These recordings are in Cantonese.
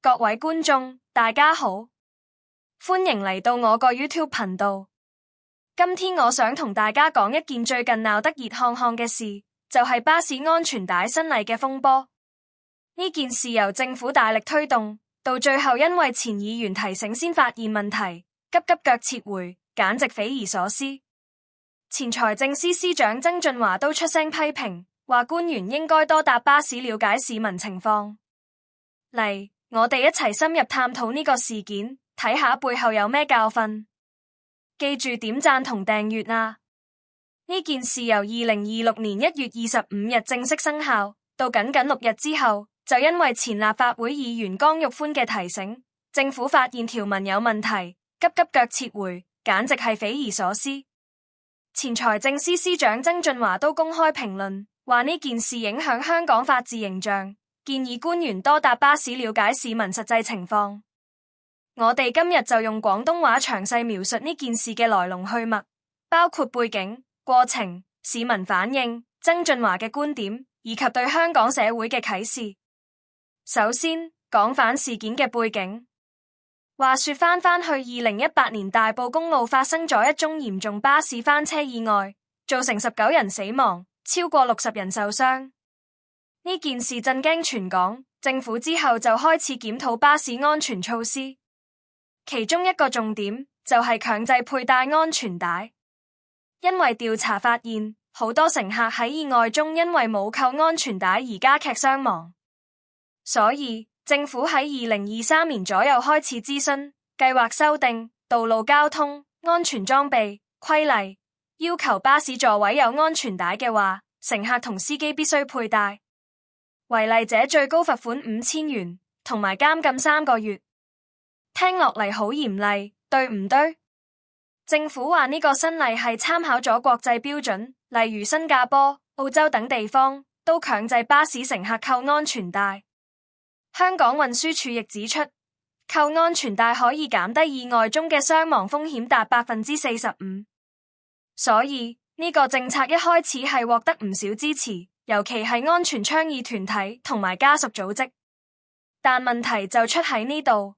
各位觀眾，大家好，歡迎嚟到我個 YouTube 頻道。今天我想同大家講一件最近鬧得熱烘烘嘅事，就係巴士安全帶新例嘅風波。呢件事由政府大力推動，到最後因為前議員提醒先發現問題，急腳撤回，簡直匪夷所思。前財政司司長曾俊華都出聲批評，話官員應該多搭巴士了解市民情況。嚟，我哋一齊深入探討呢個事件，睇下背後有咩教訓。記住點讚同訂閱啊！呢件事由2026年1月25日正式生效，到僅6日之後，就因為前立法會議員江玉歡嘅提醒，政府發現條文有問題，急腳撤回，簡直係匪夷所思。前財政司司長曾俊華都公開評論，話呢件事影響香港法治形象，建議官員多搭巴士了解市民實際情況。我哋今日就用廣東話詳細描述呢件事嘅來龍去脈，包括背景、過程、市民反應、曾俊華嘅觀點，以及對香港社會嘅啟示。首先，講返事件嘅背景。話說返去2018年大埔公路發生咗一宗嚴重巴士翻車意外，造成19人死亡，超過60人受傷。呢件事震驚全港，政府之後就開始檢討巴士安全措施。其中一個重點就係強制佩戴安全帶，因為調查發現好多乘客喺意外中因為冇扣安全帶而加劇傷亡，所以政府喺2023年左右開始諮詢，計劃修訂《道路交通安全裝備規例》，要求巴士座位有安全帶嘅話，乘客同司機必須佩戴，違例者最高罰款5000元，同埋監禁3個月。聽落嚟好嚴厲，對唔對？政府話呢個新例係參考咗國際標準，例如新加坡、澳洲等地方都強制巴士乘客扣安全帶。香港運輸署亦指出，扣安全帶可以減低意外中嘅傷亡風險達45%。所以呢個政策一開始係獲得唔少支持，尤其係安全倡議團體同埋家屬組織。但問題就出喺呢度。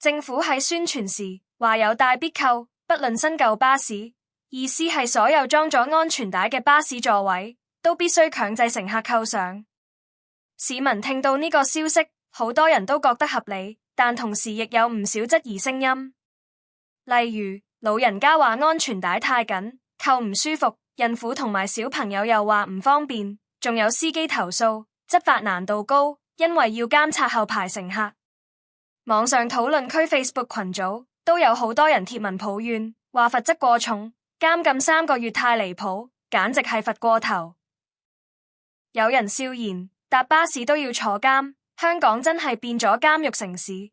政府喺宣傳時話有帶必扣，不論新舊巴士，意思係所有裝咗安全帶嘅巴士座位都必須強制乘客扣上。市民聽到呢個消息，好多人都覺得合理，但同時亦有唔少質疑聲音。例如老人家話安全帶太緊，扣唔舒服；孕婦同埋小朋友又話唔方便，仲有司機投訴執法難度高，因為要監察後排乘客。網上討論區 Facebook 群組都有好多人貼文抱怨，話罰則過重，監禁3個月太離譜，簡直係罰過頭。有人笑言搭巴士都要坐監，香港真係變咗監獄城市。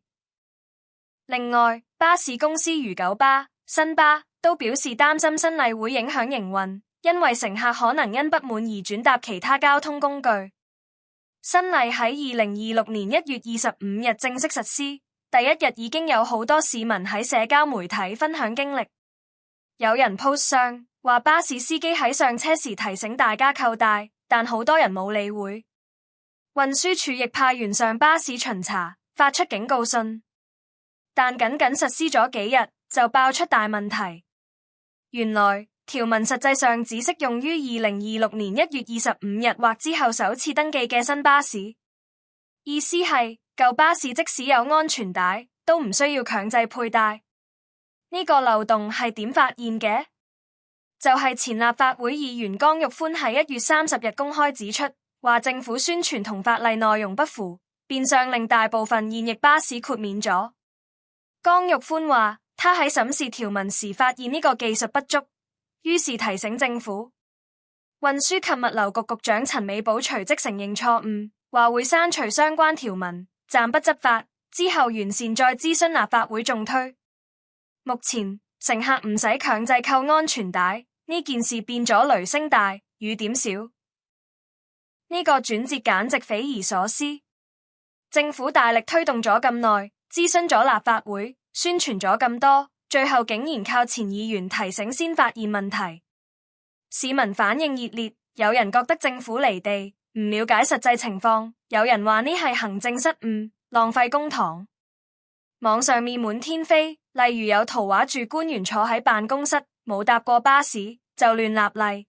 另外，巴士公司如九巴、新巴都表示擔心新例會影響營運，因為乘客可能因不滿而轉搭其他交通工具。新例喺2026年1月25日正式實施，第一日已經有好多市民喺社交媒體分享經歷。有人 post 相話巴士司機喺上車時提醒大家扣帶，但好多人冇理會。運輸署亦派員上巴士巡查，發出警告信，但僅實施咗幾日就爆出大問題。原來條文實際上只適用於2026年1月25日或之後首次登記嘅新巴士，意思係舊巴士即使有安全帶，都唔需要強制佩戴。呢個漏洞係點發現嘅？就係前立法會議員江玉歡喺1月30日公開指出，話政府宣傳同法例內容不符，變相令大部分現役巴士豁免咗。江玉歡話，他喺審視條文時發現呢個技術不足，於是提醒政府。運輸及物流局局長陳美寶隨即承認錯誤，話會刪除相關條文，暫不執法，之後完善再諮詢立法會重推。目前乘客唔使強制扣安全帶，呢件事變咗雷聲大雨點小。呢個轉折簡直匪夷所思。政府大力推動咗咁耐，諮詢咗立法會，宣傳咗咁多，最後竟然靠前議員提醒先發現問題。市民反應熱烈，有人覺得政府離地，唔了解實際情況，有人話呢係行政失誤，浪費公帑。網上面滿天飛，例如有圖畫住官員坐喺辦公室，冇搭過巴士就亂立例。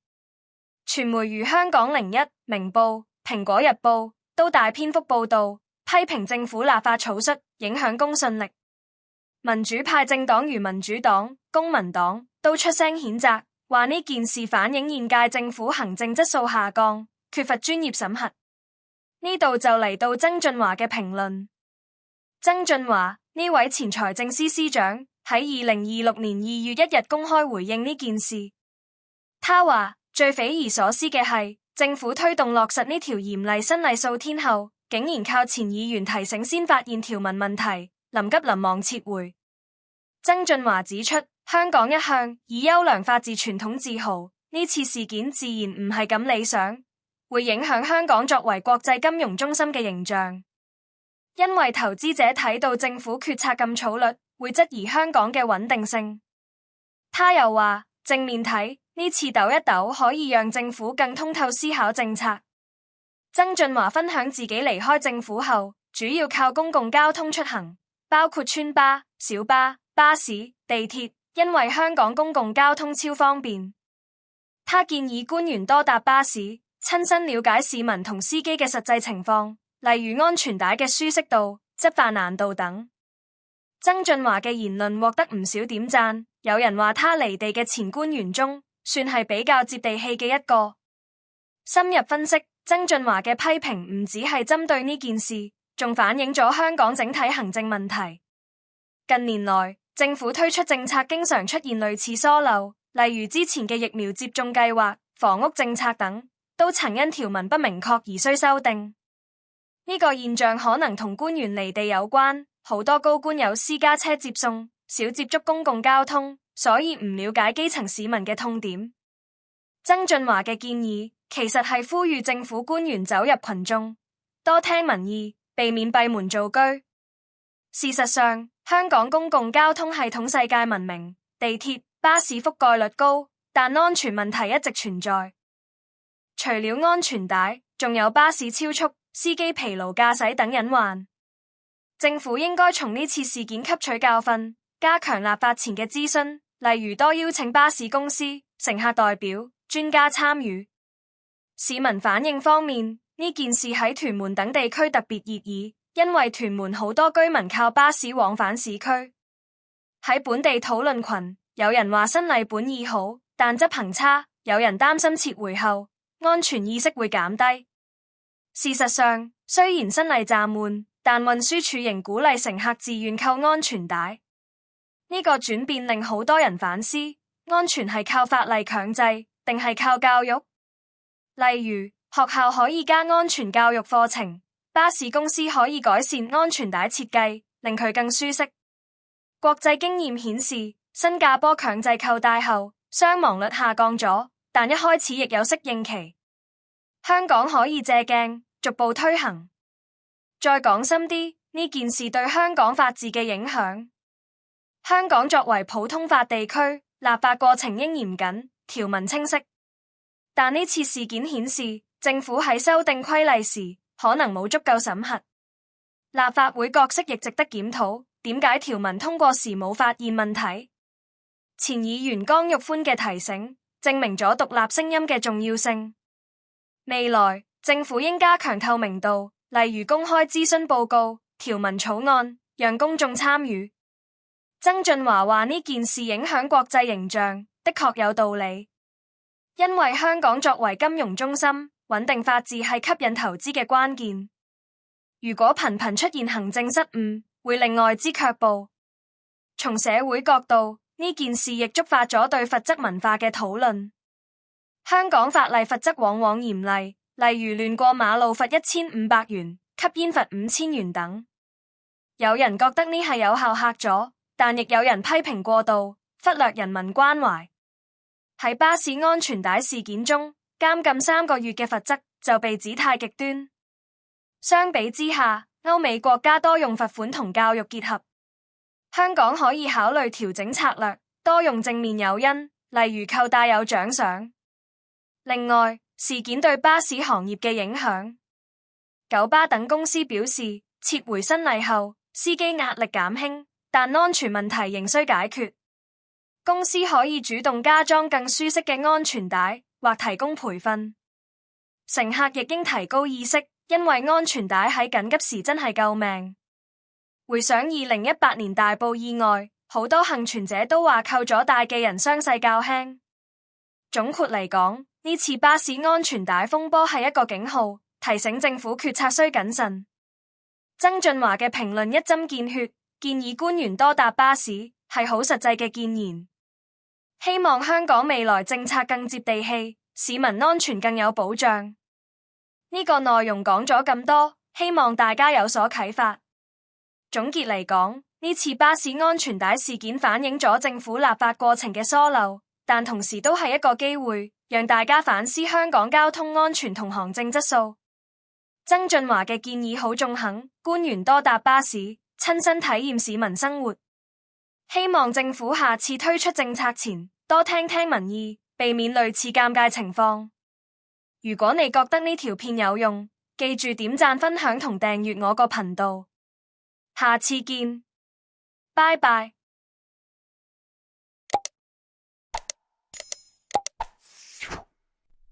傳媒如香港01、明報、蘋果日報都大篇幅報道，批評政府立法草率，影響公信力。民主派政黨如民主黨、公民黨都出聲譴責，話呢件事反映現屆政府行政質素下降，缺乏專業審核。呢度就嚟到曾俊華嘅評論。曾俊華呢位前財政司司長喺2026年2月1日公開回應呢件事，他話最匪夷所思嘅係政府推動落實呢條嚴厲新例數天後，竟然靠前議員提醒先發現條文問題，臨急臨忙撤回。曾俊華指出，香港一向以優良法治傳統自豪，呢次事件自然唔係咁理想，會影響香港作為國際金融中心嘅形象。因為投資者睇到政府決策咁草率，會質疑香港嘅穩定性。他又話正面睇，呢次抖一抖可以讓政府更通透思考政策。曾俊華分享自己離開政府後，主要靠公共交通出行，包括村巴、小巴、巴士、地鐵，因為香港公共交通超方便。他建議官員多搭巴士，親身了解市民同司機嘅實際情況，例如安全帶嘅舒適度、執法難度等。曾俊華嘅言論獲得唔少點讚，有人話他離地嘅前官員中，算係比較接地氣嘅一個。深入分析，曾俊華嘅批評唔只係針對呢件事，仲反映咗香港整體行政問題。近年來，政府推出政策經常出現類似疏漏，例如之前嘅疫苗接種計劃、房屋政策等，都曾因條文不明確而需修訂。呢個現象可能同官員離地有關，好多高官有私家車接送，少接觸公共交通，所以唔了解基層市民嘅痛點。曾俊華嘅建議其實係呼籲政府官員走入群眾，多聽民意，避免閉門造車。事實上，香港公共交通系統世界聞名，地鐵、巴士覆蓋率高，但安全問題一直存在。除了安全帶，仲有巴士超速、司機疲勞駕駛等隱患。政府應該從呢次事件吸取教訓，加強立法前嘅諮詢，例如多邀請巴士公司、乘客代表、專家參與。市民反應方面，呢件事喺屯門等地區特別熱議，因為屯門好多居民靠巴士往返市區。喺本地討論群，有人話新例本意好，但執行差，有人擔心撤回後安全意識會減低。事實上，雖然新例暫緩，但運輸署仍鼓勵乘客自願扣安全帶。呢個轉變令好多人反思，安全係靠法例強制，定係靠教育？例如，學校可以加安全教育課程，巴士公司可以改善安全帶設計，令佢更舒適。國際經驗顯示，新加坡強制扣帶後，傷亡率下降咗，但一開始亦有適應期。香港可以借鏡，逐步推行。再講深啲，呢件事對香港法治嘅影響。香港作為普通法地區，立法過程應嚴謹，條文清晰。但呢次事件顯示，政府喺修訂規例時，可能冇足夠審核。立法會角色亦值得檢討，點解條文通過時冇發現問題？前議員江玉歡嘅提醒，證明咗獨立聲音嘅重要性。未來，政府應加強透明度，例如公開諮詢報告、條文草案，讓公眾參與。曾俊華話呢件事影響國際形象，的確有道理。因為香港作為金融中心，穩定法治係吸引投資嘅關鍵。如果頻頻出現行政失誤，會令外資卻步。從社會角度，呢件事亦觸發咗對罰則文化嘅討論。香港法例罰則往往嚴厲，例如亂過馬路罰1500元，吸煙罰5000元等。有人覺得呢係有效嚇阻，但亦有人批評過度，忽略人民關懷。喺巴士安全帶事件中，監禁3個月嘅罰則就被指太極端。相比之下，歐美國家多用罰款同教育結合，香港可以考慮調整策略，多用正面誘因，例如扣帶有獎賞。另外，事件對巴士行業嘅影響，九巴等公司表示，撤回新例後，司機壓力減輕，但安全問題仍需解決。公司可以主動加裝更舒適嘅安全帶，或提供培訓。乘客亦應提高意識，因為安全帶喺緊急時真係救命。回想2018年大埔意外，好多幸存者都話扣咗帶嘅人傷勢較輕。總括嚟講，呢次巴士安全帶風波係一個警號，提醒政府決策需謹慎。曾俊華嘅評論一針見血，建議官員多搭巴士，係好實際嘅建言。希望香港未來政策更接地氣，市民安全更有保障。呢個內容講咗咁多，希望大家有所啟發。總結嚟講，呢次巴士安全帶事件反映咗政府立法過程嘅疏漏，但同時都係一個機會，讓大家反思香港交通安全同行政質素。曾俊華嘅建議好中肯，官員多搭巴士，親身體驗市民生活。希望政府下次推出政策前，多聽聽民意，避免類似尷尬情況。如果你覺得呢條片有用，記住點讚、分享同訂閱我個頻道。下次見，拜拜。